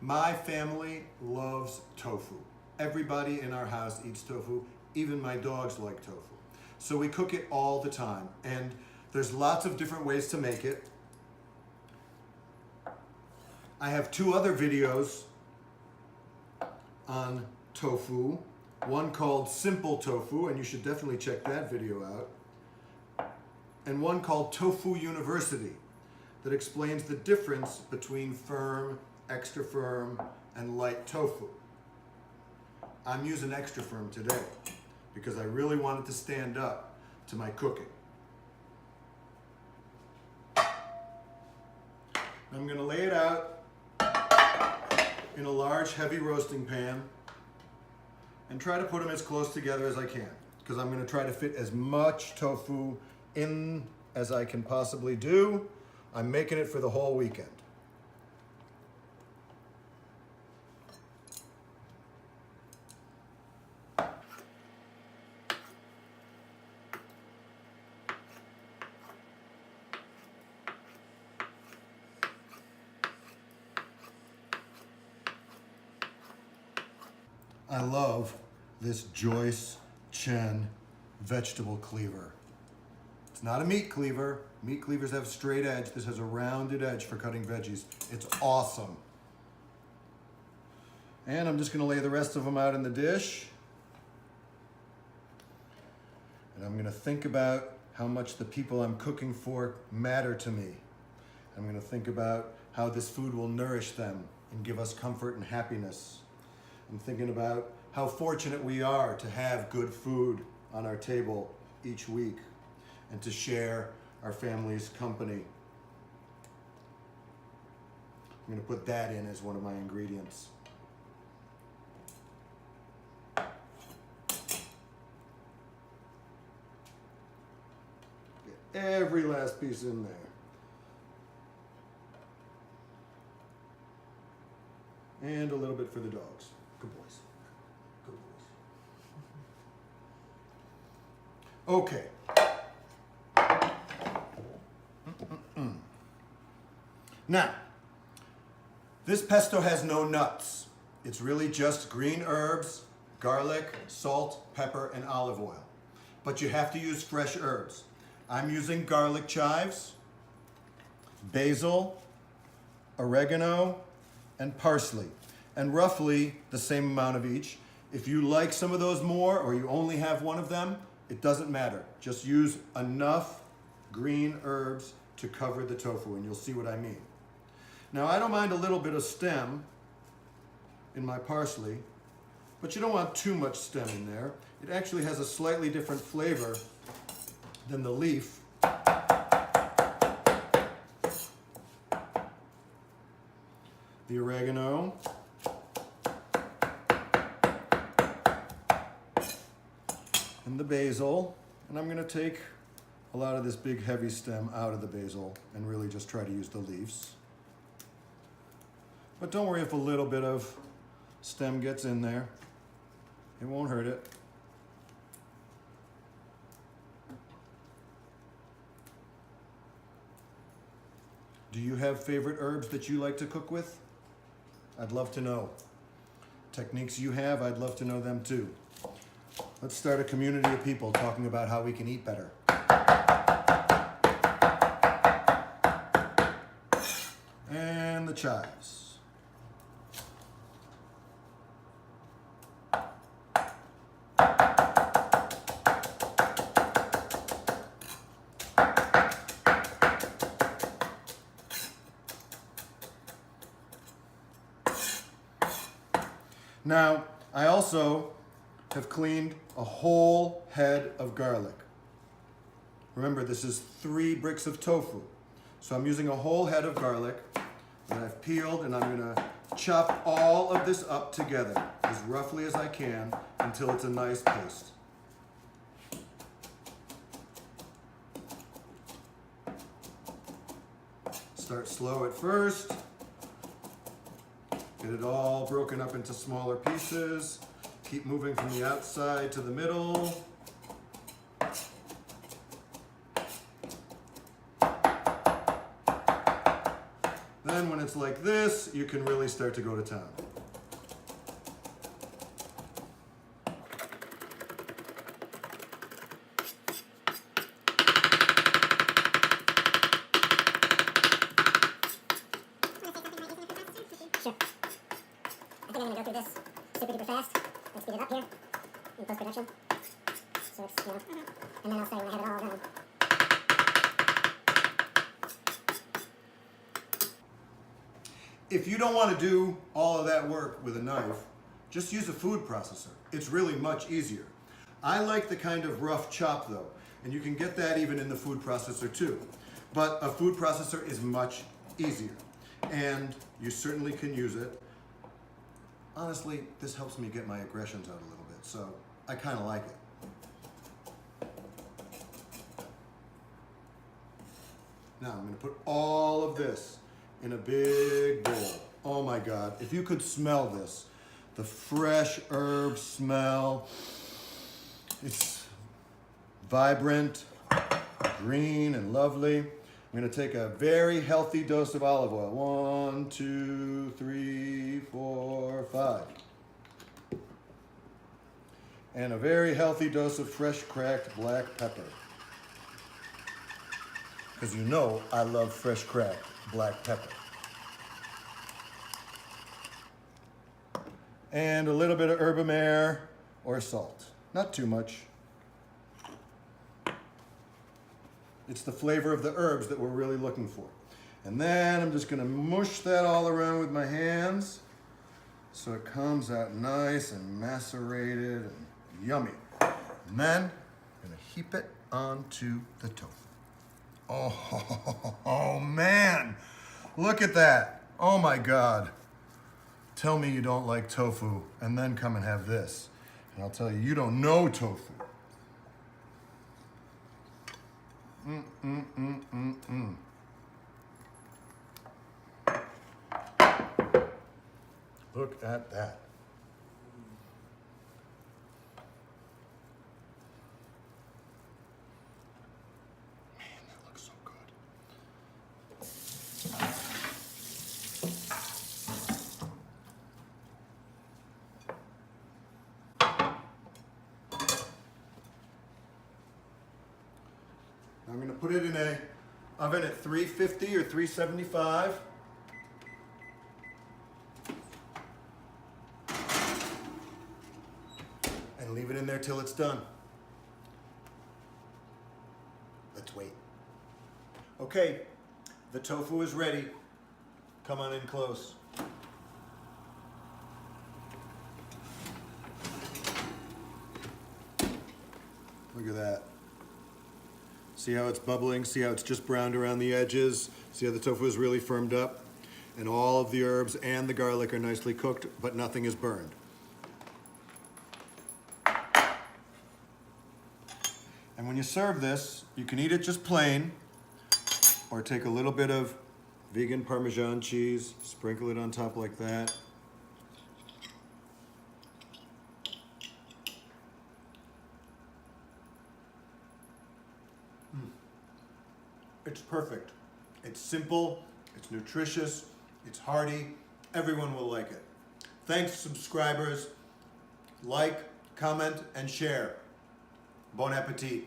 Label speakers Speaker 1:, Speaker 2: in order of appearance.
Speaker 1: My family loves tofu. Everybody in our house eats tofu. Even my dogs like tofu. So we cook it all the time. And there's lots of different ways to make it. I have two other videos on tofu. One called Simple Tofu, and you should definitely check that video out. And one called Tofu University that explains the difference between firm, extra firm, and light tofu. I'm using extra firm today because I really wanted to stand up to my cooking. I'm going to lay it out in a large, heavy roasting pan and try to put them as close together as I can, because I'm going to try to fit as much tofu in as I can possibly do. I'm making it for the whole weekend. I love this Joyce Chen vegetable cleaver. It's not a meat cleaver. Meat cleavers have a straight edge. This has a rounded edge for cutting veggies. It's awesome. And I'm just going to lay the rest of them out in the dish. And I'm going to think about how much the people I'm cooking for matter to me. I'm going to think about how this food will nourish them and give us comfort and happiness. I'm thinking about how fortunate we are to have good food on our table each week and to share our family's company. I'm going to put that in as one of my ingredients. Get every last piece in there. And a little bit for the dogs. Good boys. Good boys. Okay. Now, this pesto has no nuts. It's really just green herbs, garlic, salt, pepper, and olive oil. But you have to use fresh herbs. I'm using garlic chives, basil, oregano, and parsley, and roughly the same amount of each. If you like some of those more, or you only have one of them, it doesn't matter. Just use enough green herbs to cover the tofu, and you'll see what I mean. Now, I don't mind a little bit of stem in my parsley, but you don't want too much stem in there. It actually has a slightly different flavor than the leaf. The oregano. And the basil. And I'm going to take a lot of this big heavy stem out of the basil and really just try to use the leaves. But don't worry if a little bit of stem gets in there. It won't hurt it. Do you have favorite herbs that you like to cook with? I'd love to know. Techniques you have, I'd love to know them too. Let's start a community of people talking about how we can eat better. And the chives. Now, I also have cleaned a whole head of garlic. Remember, this is 3 bricks of tofu. So I'm using a whole head of garlic that I've peeled, and I'm going to chop all of this up together as roughly as I can until it's a nice paste. Start slow at first. Get it all broken up into smaller pieces. Keep moving from the outside to the middle. Then when it's it's like this, you can really start to go to town.
Speaker 2: Sure. I think I'm gonna go through this super duper fast and speed it up here in post-production. So it's, and then I'll say when I have it all done.
Speaker 1: If you don't want to do all of that work with a knife, just use a food processor. It's really much easier. I like the kind of rough chop though, and you can get that even in the food processor too. But a food processor is much easier, and you certainly can use it. Honestly, this helps me get my aggressions out a little bit, so I kind of like it. Now I'm going to put all of this in a big bowl. Oh my God, if you could smell this, the fresh herb smell. It's vibrant, green, and lovely. I'm gonna take a very healthy dose of olive oil. 1, 2, 3, 4, 5. And a very healthy dose of fresh cracked black pepper. Because you know I love fresh cracked black pepper. And a little bit of herbamare or salt. Not too much. It's the flavor of the herbs that we're really looking for. And then I'm just gonna mush that all around with my hands so it comes out nice and macerated and yummy. And then I'm gonna heap it onto the tofu. Oh man, look at that. Oh my God. Tell me you don't like tofu and then come and have this. And I'll tell you, you don't know tofu. Look at that. Man, that looks so good. I'm going to put it in a oven at 350 or 375. And leave it in there till it's done. Let's wait. Okay, the tofu is ready. Come on in close. Look at that. See how it's bubbling? See how it's just browned around the edges? See how the tofu is really firmed up? And all of the herbs and the garlic are nicely cooked, but nothing is burned. And when you serve this, you can eat it just plain, or take a little bit of vegan Parmesan cheese, sprinkle it on top like that. It's perfect. It's simple, it's nutritious, it's hearty. Everyone will like it. Thanks, subscribers. Like, comment, and share. Bon appetit.